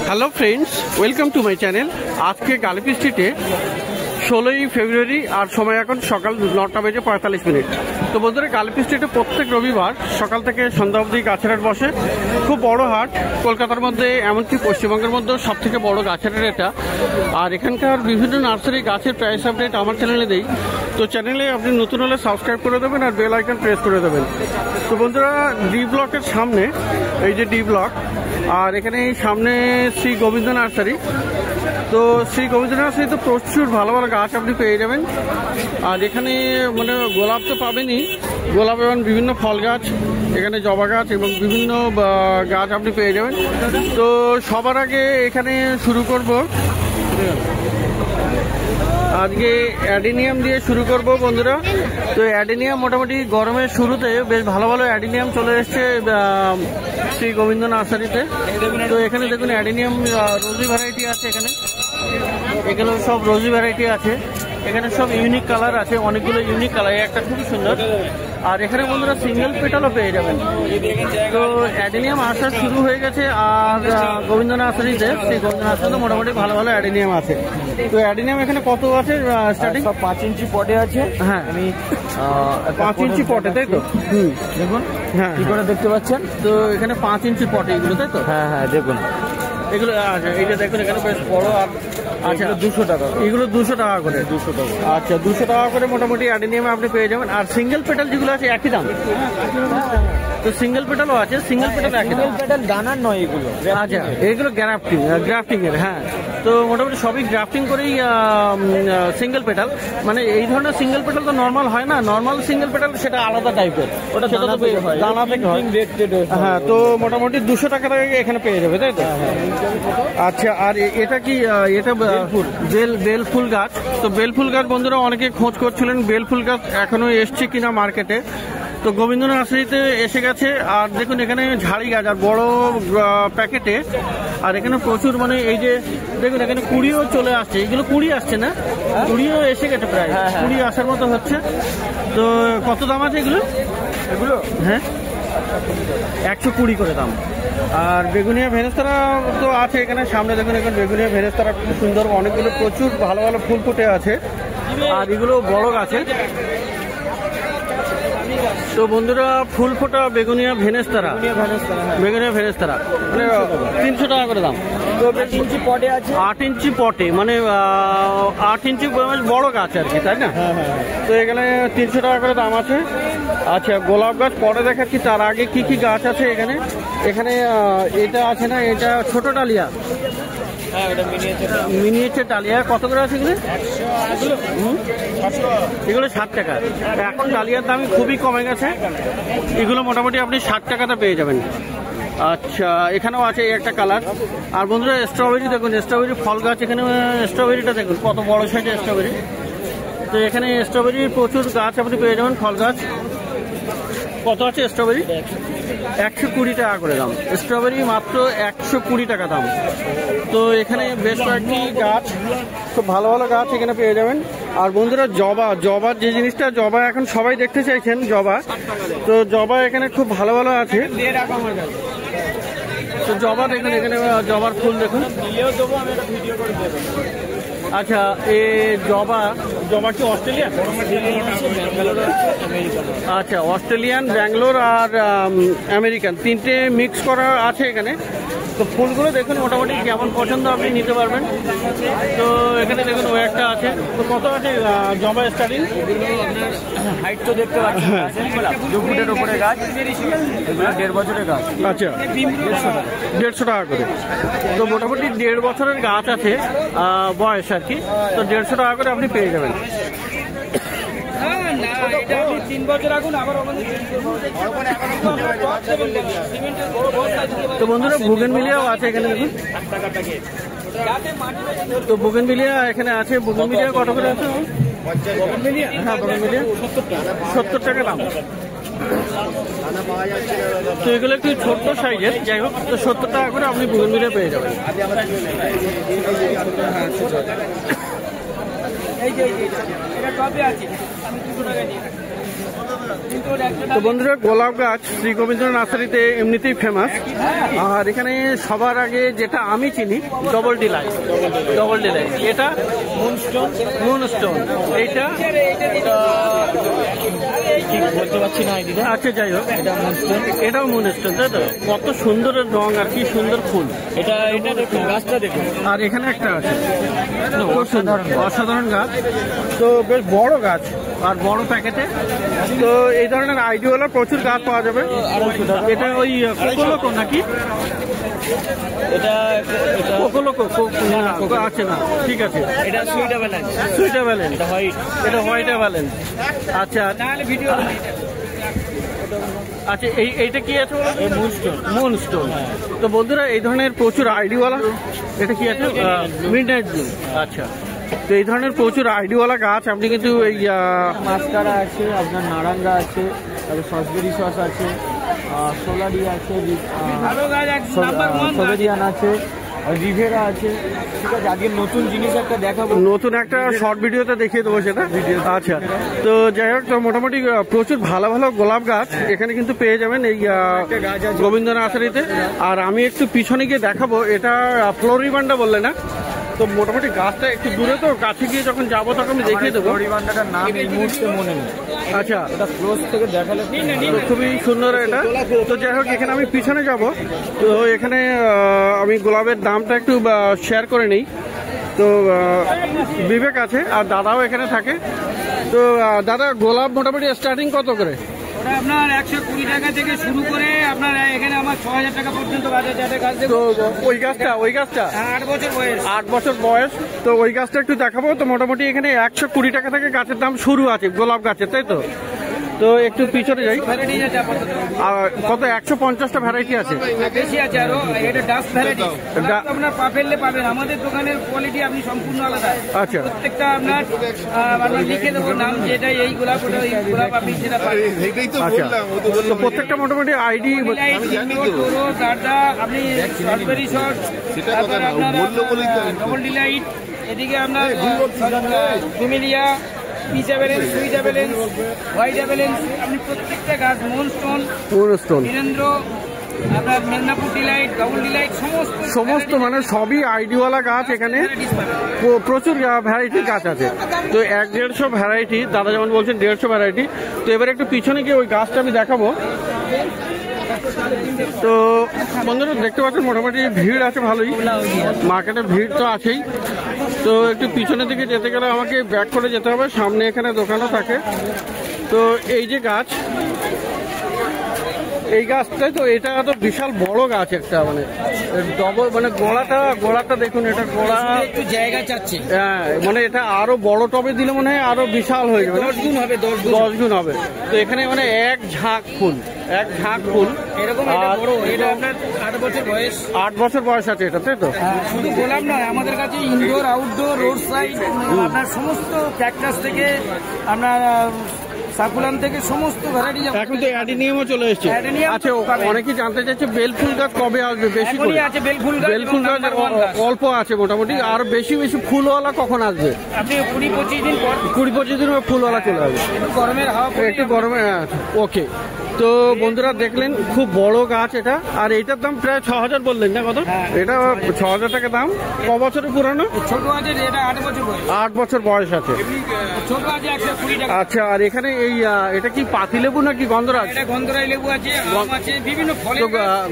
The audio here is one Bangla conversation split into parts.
Hello friends, welcome to my channel. আজকে গালিপি স্ট্রিটে 16ই ফেব্রুয়ারি আর সময় এখন সকাল 9:45। তো বন্ধুরা, গালিপি স্ট্রিটে প্রত্যেক রবিবার সকাল থেকে সন্ধ্যা অবধি গাছের হাট বসে। খুব বড় হাট, কলকাতার মধ্যে এমনকি পশ্চিমবঙ্গের মধ্যেও সব থেকে বড় গাছের হাট এটা। আর এখানকার বিভিন্ন নার্সারি গাছের প্রাইস আপডেট আমার চ্যানেলে দেই। তো চ্যানেলে আপনি নতুন হলে সাবস্ক্রাইব করে দেবেন আর বেল আইকন প্রেস করে দেবেন। তো বন্ধুরা, ডি ব্লকের সামনে এই যে ডি ব্লক, আর এখানে সামনে শ্রী গোবিন্দ নার্সারি। তো শ্রী গোবিন্দ নার্সারি তো প্রচুর ভালো ভালো গাছ আপনি পেয়ে যাবেন। আর এখানে মানে গোলাপ তো পাবেনই, গোলাপ এবং বিভিন্ন ফল গাছ, এখানে জবা গাছ এবং বিভিন্ন গাছ আপনি পেয়ে যাবেন। তো সবার আগে এখানে শুরু করব, আজকে অ্যাডিনিয়াম দিয়ে শুরু করব বন্ধুরা। তো অ্যাডিনিয়াম মোটামুটি গরমের শুরুতে বেশ ভালো ভালো অ্যাডিনিয়াম চলে এসছে শ্রী গোবিন্দ নার্সারিতে। তো এখানে দেখুন অ্যাডিনিয়াম রোজি ভ্যারাইটি আছে, এখানে সব রোজি ভ্যারাইটি আছে। এখানে সব ইউনিক কালার আছে, অনেকগুলো ইউনিক কালার, একটা খুবই সুন্দর। আর এখানে বন্ধুরা সিঙ্গেল পেটালও পেয়ে যাবেন। তো অ্যাডিনিয়াম আসা শুরু হয়ে গেছে। আর গোবিন্দ নার্সারিতে, শ্রী গোবিন্দ নার্সারিতে মোটামুটি ভালো ভালো অ্যাডিনিয়াম আছে। তো অ্যাডিনিয়াম এখানে কত আছে স্টার্টিং? 5 ইঞ্চি পটে আছে। হ্যাঁ, আমি 5 ইঞ্চি পটে, তাই তো? দেখুন হ্যাঁ, কি করে দেখতে পাচ্ছেন। তো এখানে 5 ইঞ্চি পটে এগুলো, তাই তো? হ্যাঁ হ্যাঁ, দেখুন এগুলো। আচ্ছা, এইটা দেখুন এখানে বেশ বড়। আর আচ্ছা, 200 টাকা, এগুলো 200 টাকা করে। 200 টাকা। আচ্ছা, 200 টাকা করে মোটামুটি অ্যাডিনিয়ামে আপনি পেয়ে যাবেন। আর সিঙ্গেল পেটাল যেগুলো আছে একই দাম? তো সিঙ্গেল পেটালও আছে, সিঙ্গেল পেটাল একই দাম? পেটাল দানার নয় এগুলো। আচ্ছা, এগুলো গ্রাফটিং এর। হ্যাঁ, তো মোটামুটি সবই গ্রাফটিং করেই সিঙ্গেল পেটাল। মানে এই ধরনের সিঙ্গেল পেটাল তো নর্মাল হয় না, নর্মাল সিঙ্গেল পেটাল সেটা আলাদা টাইপের, ওটা দানা থেকে হয়। হ্যাঁ, তো মোটামুটি 200 টাকা থেকে এখানে পেয়ে যাবে, তাই তো? আচ্ছা, আর এটা কি? এটা বেল ফুল গাছ। তো বেল ফুল গাছ বন্ধুরা অনেকে খোঁজ করছিলেন, বেল ফুল গাছ এখনো এসছে কিনা মার্কেটে। তো গোবিন্দ নার্সারিতে এসে গেছে। আর দেখুন এখানে ঝাড়ি গাছ আর বড় প্যাকেটে। আর এখানে প্রচুর, মানে এই যে দেখুন এখানে কুড়িও চলে আসছে। এগুলো কুড়ি আসছে না, কুড়িও এসে গেছে প্রায়, কুড়ি আসার মতো হচ্ছে। তো কত দাম আছে এগুলো? হ্যাঁ, 120 করে দাম। আর বেগুনিয়া ভেনেস্তারা তো আছে এখানে সামনে, দেখুন এখানে বেগুনিয়া ভেনেস্তারা খুব সুন্দর, অনেকগুলো প্রচুর ভালো ভালো ফুল ফুটে আছে। আর এগুলো বড় গাছে। তো বন্ধুরা, ফুল ফোটা বেগুনিয়া ভেনেস্তারা মানে 300 টাকা করে দাম। 8 ইঞ্চি পটে আছে। 8 ইঞ্চি পটে, মানে 8 ইঞ্চি বড় গাছ আর কি, তাই না? তো এখানে 300 টাকা করে দাম আছে। আচ্ছা, গোলাপ গাছ পরে দেখাচ্ছি, তার আগে কি কি গাছ আছে এখানে। এখানে এটা আছে না, এটা ছোট ডালিয়া, মিনিয়েচার ডালিয়া। কত করে আছে এগুলো? এগুলো 60 টাকা। এখন ডালিয়ার দাম খুবই কমে গেছে, এগুলো মোটামুটি আপনি 60 টাকাতে পেয়ে যাবেন। আচ্ছা, এখানেও আছে একটা কালার। আর বন্ধুরা, স্ট্রবেরি দেখুন, স্ট্রবেরি ফল গাছ। এখানে স্ট্রবেরিটা দেখুন কত বড় সাইজের স্ট্রবেরি। তো এখানে স্ট্রবেরির প্রচুর গাছ আপনি পেয়ে যাবেন, ফল গাছ। কত আছে স্ট্রবেরি? 120 টাকা করে দাম। স্ট্রবেরি মাত্র 120 টাকা দাম। তো এখানে বেশ কয়েকটি গাছ, খুব ভালো ভালো গাছ এখানে পেয়ে যাবেন। আর বন্ধুরা, জবার যে জিনিসটা, জবা এখন সবাই দেখতে চাইছেন, জবা। তো জবা এখানে খুব ভালো ভালো আছে। তো জবা দেখুন, এখানে জবার ফুল দেখুন। আচ্ছা, এ জবা কি অস্ট্রেলিয়া? আচ্ছা, অস্ট্রেলিয়ান, ব্যাঙ্গালোর আর আমেরিকান, তিনটে মিক্স করা আছে এখানে। তো ফুলগুলো দেখুন মোটামুটি কেমন পছন্দ আপনি নিতে পারবেন। তো এখানে দেখুন ও একটা আছে। তো কত আছে জবা স্টার্টিং? হাইট তো দেখতে পাচ্ছেন 2 ফুটের উপরে গাছ, 1.5 বছরের গাছ। আচ্ছা, 150 টাকা করে। তো মোটামুটি 1.5 বছরের গাছ আছে বয়স আর কি। তো 150 টাকা করে আপনি পেয়ে যাবেন। তো বন্ধুরা, বুগেনভিলিয়াও আছে এখানে দেখুন। তো বুগেনভিলিয়া এখানে আছে। বুগেনভিলিয়া কত করে আছে? হ্যাঁ, বুগেনভিলিয়া 70 টাকা দাম। তো এগুলো একটু ছোট্ট সাইজের, যাই হোক। তো 70 টাকা করে আপনি বুগেনভিলিয়া পেয়ে যাবেন। তো বন্ধুরা, গোলাপ গাছ শ্রী গোবিন্দ নার্সারিতে এমনিতেই ফেমাস। আর এখানে সবার আগে যেটা আমি চিনি ডবল ডিলাইট। এটা মুনস্টোন। এইটা বলতে পারছি না আইডিটা। আচ্ছা, যাই হোক, এটাও মুনস্টোন, তাই তো? কত সুন্দর রং আর কি সুন্দর ফুল। এটা দেখুন, গাছটা দেখুন। আর এখানে একটা আছে, খুব সুন্দর, অসাধারণ গাছ। তো বেশ বড় গাছ আর বড় প্যাকেটে। তো এই ধরনের আইডিওয়ালা প্রচুর গাছ পাওয়া যাবে। এটা ওই কোকোলোকো নাকি? এটা কোকোলোকো আছে না? ঠিক আছে, এটা সুইটাবেলেন্স। এটা হোয়াইট অ্যাভালেন্স। আচ্ছা, ভিডিও। আচ্ছা, এইটা কি আছে? মুনস্টোন। তো বন্ধুরা, এই ধরনের প্রচুর আইডিওয়ালা, এটা কি আছে? Midnight blue. আচ্ছা, তো এই ধরনের প্রচুর আইডিওয়ালা গাছ আপনি কিন্তু এই মাস্কারা আছে, আপনার নারাঙ্গা আছে, তারপরে সসবেরি সস আছে, সোলারি আছে, সোবেরিয়ান আছে, রিভেরা আছে। ঠিক আছে, আজকে নতুন জিনিস একটা দেখাবো, নতুন একটা শর্ট ভিডিওতে দেখিয়ে দেবো সেটা। আচ্ছা, তো যাই হোক, তো মোটামুটি প্রচুর ভালো ভালো গোলাপ গাছ এখানে কিন্তু পেয়ে যাবেন এই গোবিন্দ নার্সারিতে। আর আমি একটু পিছনে গিয়ে দেখাবো, এটা ফ্লোরিবান্ডা বললে না? তো মোটামুটি গাছটা একটু দূরে, তো কাছে গিয়ে যখন যাবো তখন আমি দেখিয়ে দেবো। ফ্লোরিবান্ডাটার নাম এই মুহূর্তে মনে নেই। আচ্ছা, এটা ক্লোজ থেকে দেখালে খুবই সুন্দর এটা। তো যাই হোক, এখানে আমি পিছনে যাব। তো এখানে আমি গোলাপের দামটা একটু শেয়ার করে নিই। তো বিবেক আছে আর দাদাও এখানে থাকে। তো দাদা, গোলাপ মোটামুটি স্টার্টিং কত করে? ওটা আপনার 120 টাকা থেকে শুরু করে আপনার এখানে আমার 6000 টাকা পর্যন্ত গাছ আছে। তো ওই গাছটা 8 বছর বয়স। 8 বছর বয়স। তো ওই গাছটা একটু দেখাবো। তো মোটামুটি এখানে 120 টাকা থেকে গাছের দাম শুরু আছে গোলাপ গাছের, তাই তো? তো একটু পিছনে যাই। আর কত? 150টা ভ্যারাইটি আছে, বেশি আছে আরো। এটা ডাস্ট ভ্যারাইটি, আপনার পা ফেললে পাবেন। আমাদের দোকানের কোয়ালিটি আপনি সম্পূর্ণ আলাদা। আচ্ছা, প্রত্যেকটা আপনার লিখে দেবো নাম, যেটা এই গোলাপ, ওটা ওই গোলাপ, আপনি সেটা পাবেন। আচ্ছা, তো প্রত্যেকটা মোটামুটি আইডি দাদা, আপনি সসবেরি সস, তারপর আপনার ডবল ডিলাইট, এদিকে আপনার ডুমিলিয়া, পিচ অ্যাভেলেন্স, সুইট অ্যাভেলেন্স, হোয়াইট অ্যাভেলেন্স, আপনি প্রত্যেকটা গাছ, মুনস্টোন, বীরেন্দ্র, আপনার মেদিনীপুর ডিলাইট, ডবল ডিলাইট, সমস্ত মানে সবই আইডিওয়ালা গাছ। এখানে প্রচুর ভ্যারাইটির গাছ আছে। তো 150 ভ্যারাইটি, দাদা যেমন বলছেন 150 ভ্যারাইটি। তো এবার একটু পিছনে গিয়ে ওই গাছটা আমি দেখাবো। তো বন্ধুরা, দেখতে পাচ্ছেন মোটামুটি ভিড় আছে ভালোই, মার্কেটে ভিড় তো আছেই। তো একটু পিছনের দিকে যেতে গেলে আমাকে ব্যাক করে যেতে হবে, সামনে এখানে দোকানও থাকে। তো এই যে গাছ, এই গাছটাই তো, এটা তো বিশাল বড় গাছ একটা, মানে ডবল, মানে গোড়াটা দেখুন, এটা গোড়া একটু জায়গা চাচ্ছে। হ্যাঁ, মানে এটা আরো বড় টবে দিলে মনে হয় আরো বিশাল হয়ে যাবে, 10 গুণ হবে, 10 গুণ হবে। তো এখানে মানে এক ঝাঁক ফুল এরকম। এটা বড়, এটা আপনার 8 বছর বয়স। 8 বছর বয়স আছে এটা, তাই তো? শুধু গোলাপ নয়, আমাদের কাছে ইনডোর, আউটডোর, রোড সাইড, আপনার সমস্ত ক্যাকটাস থেকে আপনার সাকুলাম থেকে সমস্ত ভ্যারাইটি। এখন তো অ্যাডিনিয়ামও চলে এসেছে। আচ্ছা, অনেকেই জানতে চাইছে বেলফুল গাছ কবে আসবে? বেশি করে আছে বেলফুল গাছ অল্প আছে মোটামুটি, আর বেশি ফুলওয়ালা কখন আসবে? আপনি 20-25 দিন পর, 20-25 দিন ফুলওয়ালা চলে আসবে। গরমের হাওয়া, একটু গরমে। ওকে, তো বন্ধুরা দেখলেন, খুব বড় গাছ এটা। আর এইটার দাম প্রায় 6000 বললেন না? কত? এটা 6000 টাকা দাম। ক বছরের পুরানো? ছোট আছে, এটা 8 বছর বয়স। 8 বছর বয়স আছে, ছোট আছে 120 টাকা। আচ্ছা, আর এখানে এই এটা কি পাতিলেবু নাকি গন্ধরাজ? এটা গন্ধরাজ লেবু আছে, আম আছে, বিভিন্ন ফলের।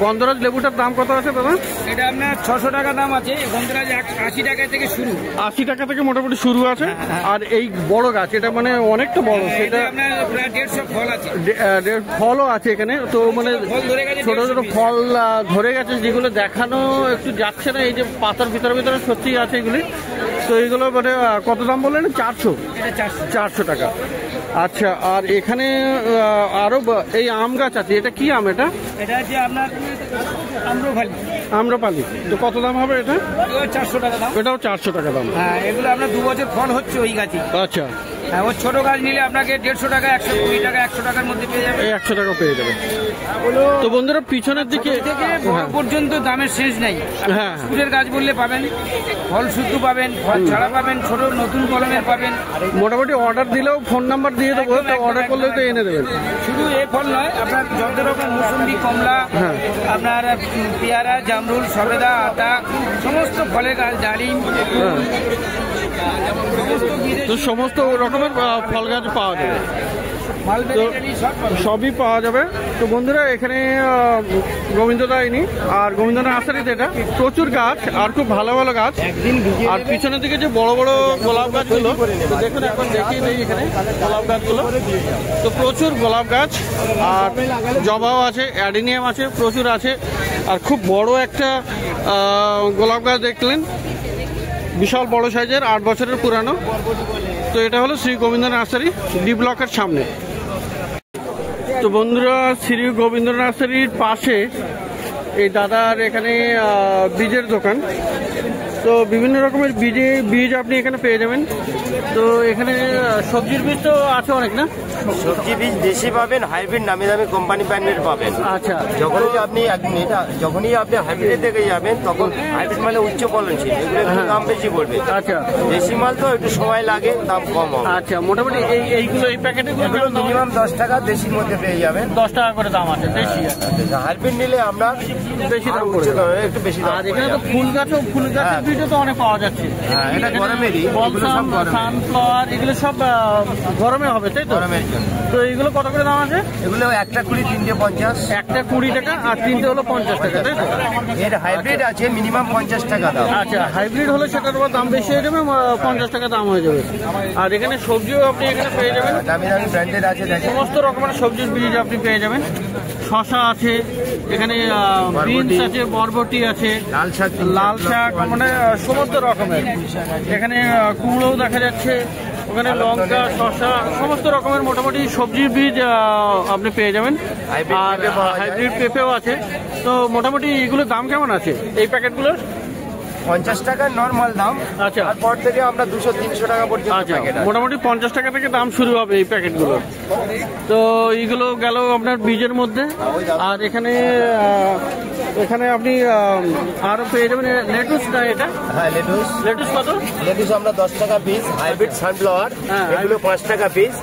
গন্ধরাজ লেবুটার দাম কত আছে দাদা? এটা আপনার 600 টাকা দাম আছে। গন্ধরাজ 80 টাকা থেকে শুরু। 80 টাকা থেকে মোটামুটি শুরু আছে। আর এই বড় গাছ, এটা মানে অনেকটা বড়, সেটা আপনার প্রায় 150 ফল আছে, ফলও আছে এখানে। তো মানে ছোট ছোট ফল ধরে গেছে, যেগুলো দেখানো একটু যাচ্ছে না। এই যে পাতার ভিতরে সত্যি আছে এগুলি। তো এইগুলো মানে কত দাম বললেন? 400 টাকা। আচ্ছা, আর এখানে আরো এই আম গাছ আছে। এটা কি আম? এটা আছে আপনার আম্রপালি। তো কত দাম হবে এটা? 400 টাকা দাম। এটাও 400 টাকা দাম। হ্যাঁ, এগুলো আপনার 2 বছর ফল হচ্ছে ওই গাছে। আচ্ছা, হ্যাঁ, ওর ছোট গাছ নিলে আপনাকে 150 টাকা, 120 টাকা, 100 টাকার মধ্যে পেয়ে যাবে। 100 টাকা পেয়ে যাবে। তো বন্ধুরা পিছনের দিকে থেকে বড় পর্যন্ত দামের শেষ নেই। হ্যাঁ, ফুলের গাছ বললে পাবেন, ফল শুদ্ধ পাবেন, ফল ছাড়া পাবেন, ছোট নতুন কলমের পাবেন। মোটামুটি অর্ডার দিলেও ফোন নাম্বার দিয়ে দেবো, তো অর্ডার করলে তো এনে দেবেন। শুধু এ ফল নয়, আপনার যত রকম মৌসুম্বি, কমলা, আপনার পেয়ারা, জামরুল, সবেদা, আতা, সমস্ত ফলের গাছ, ডালিম, তো সমস্ত রকমের ফল গাছ পাওয়া যাবে, তো সবই পাওয়া যাবে। তো বন্ধুরা এখানে গোবিন্দদায়নি আর গোবিন্দ নার্সারিতে এটা প্রচুর গাছ আর খুব ভালো ভালো গাছ। আর পিছনের দিকে যে বড় বড় গোলাপ গাছগুলো দেখুন, এখন দেখিয়ে নেই এখানে গোলাপ গাছগুলো। তো প্রচুর গোলাপ গাছ আর জবাও আছে, অ্যাডিনিয়াম আছে, প্রচুর আছে। আর খুব বড় একটা গোলাপ গাছ দেখলেন, বিশাল বড় সাইজের, 8 বছরের পুরানো। তো এটা হলো শ্রী গোবিন্দ নার্সারি, ডি ব্লকের সামনে। তো বন্ধুরা শ্রী গোবিন্দ নার্সারির পাশে এই দাদার এখানে বীজের দোকান। তো বিভিন্ন রকমের বীজ আপনি এখানে পেয়ে যাবেন। তো এখানে সবজির বীজ তো আছে অনেক, না? সবজি বীজ দেশি পাবেন, হাইব্রিড নামি দামি কোম্পানি ব্র্যান্ডের পাবেন। আচ্ছা, যখনই আপনি হাইব্রিডের দিকে যাবেন তখন হাইব্রিড মানে উচ্চ ফলনশীল, এগুলো একটু দাম বেশি পড়বে। আচ্ছা, দেশি মাল তো একটু সময় লাগে, দাম কম হবে। আচ্ছা, মোটামুটি এইগুলো এই প্যাকেটগুলো মিনিমাম 10 টাকা দেশির মধ্যে পেয়ে যাবেন। 10 টাকা করে দাম আছে দেশি। হাইব্রিড নিলে আমরা বেশি দাম পড়বে, একটু বেশি দাম। আর এখানে তো ফুল গাছও, ফুল গাছের বীজও তো অনেক পাওয়া যাচ্ছে। হ্যাঁ, এটা গরমেরই, সানফ্লাওয়ার এগুলো সব গরমে হবে, তাই তো? গরমের জন্য। তো এগুলো কত করে দাম আছে? এগুলো একটা 20, 3টে 50। একটা 20 টাকা আর 3টে হলো 50 টাকা, তাই তো? এর হাইব্রিড আছে মিনিমাম 50 টাকা দাম। আচ্ছা, হাইব্রিড হলে সেটার উপর দাম বেশি হয়ে যাবে, 50 টাকা দাম হয়ে যাবে। আর এখানে সবজিও আপনি এখানে পেয়ে যাবেন, দামি দামি ব্র্যান্ডেড আছে, সমস্ত রকমের সবজির বীজ আপনি পেয়ে যাবেন। শশা আছে এখানে, বিনস আছে, বরবটি আছে, লাল শাক, মানে সমস্ত রকমের। এখানে কুমড়োও দেখা যাচ্ছে, ওখানে লঙ্কা, শশা, সমস্ত রকমের মোটামুটি সবজির বীজ আপনি পেয়ে যাবেন। আর হাইব্রিড পেঁপেও আছে। তো মোটামুটি এগুলোর দাম কেমন আছে এই প্যাকেটগুলোর? 50 টাকা নর্মাল দাম। আচ্ছা, তারপর থেকে আমরা 200-300 টাকা পর্যন্ত। আচ্ছা, মোটামুটি 50 টাকা থেকে দাম শুরু হবে এই প্যাকেটগুলো। তো এইগুলো গেল আপনার বীজের মধ্যে। আর এখানে এখানে আপনি আরো পেয়ে যাবেন লেটুস, না এটা? হ্যাঁ, লেটুস কত? লেটুস আমরা 10 টাকা পিস, হাইব্রিড সানফ্লাওয়ার এগুলো 5 টাকা পিস,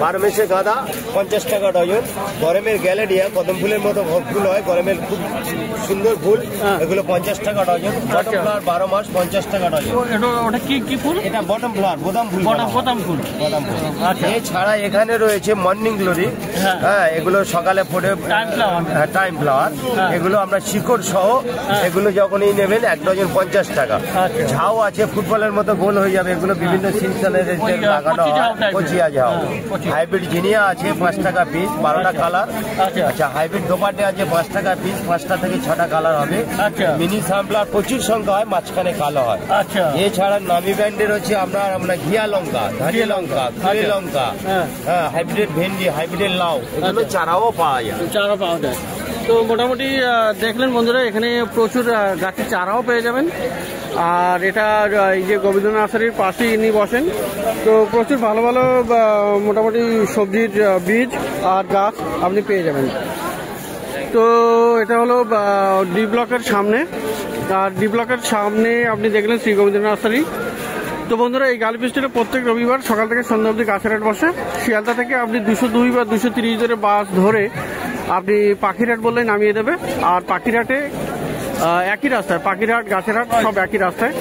12 মাসে গাঁদা 50 টাকা ডজন, গরমের গ্যালেরিয়া কদম ফুলের মতো ফুল হয়, গরমের খুব সুন্দর ফুল, এগুলো 50 টাকা ডজন। বটম ফ্লাওয়ার 12 মাস 50 টাকা ডজন। ওটা কি ফুল? এটা বটম ফ্লাওয়ার, বোদাম ফুল। বোদাম ফুল। আচ্ছা, এছাড়া এখানে রয়েছে মর্নিং গ্লোরি। হ্যাঁ, এগুলো সকালে ফোটে, টাইম ফ্লাওয়ার। এগুলো আমরা শিকড় সহ, এগুলো যখনই নেবেন 1 ডজন 50 টাকা। ঝাউ আছে, ফুটবলের মতো গোল হয়ে যাবে, এগুলো বিভিন্ন সিজনে লাগানো হয়, কচিয়া ঝাউ। হাইব্রিড জিনিয়া আছে 5 টাকা পিস, 12টা কালার। আচ্ছা, হাইব্রিড দোপাটে আছে 5 টাকা পিস, 5টা থেকে 6টা কালার হবে। মিনি সানফ্লাওয়ার প্রচুর সংখ্যা হয়, মাঝখানে কালো হয়। এছাড়া নামি ব্র্যান্ডের হচ্ছে আমরা ঘিয়া লঙ্কা, ধানি লঙ্কা, কুড়ি লঙ্কা, হ্যাঁ, হাইব্রিড ভেন্ডি, হাইব্রিড লাউ, এগুলো চারাও পাওয়া যায়। তো মোটামুটি দেখলেন বন্ধুরা, এখানে প্রচুর গাছের চারাও পেয়ে যাবেন। আর এটা এই যে গোবিন্দ নার্সারির পাশেই ইনি বসেন। তো প্রচুর ভালো ভালো মোটামুটি সবজির বীজ আর গাছ আপনি পেয়ে যাবেন। তো এটা হলো ডি ব্লকের সামনে। আর ডি ব্লকের সামনে আপনি দেখলেন শ্রী গোবিন্দ নার্সারি। তো বন্ধুরা এই গালিপি স্ট্রিটে প্রত্যেক রবিবার সকাল থেকে সন্ধ্যা অবধি গাছের হাট বসে। শিয়ালদা থেকে আপনি 202 বা 230 ধরে বাস ধরে আপনি পাখিরহাট বললে নামিয়ে দেবে। আর পাখিরহাটে একই রাস্তায়, পাখিরহাট, গাছের হাট সব একই রাস্তায়।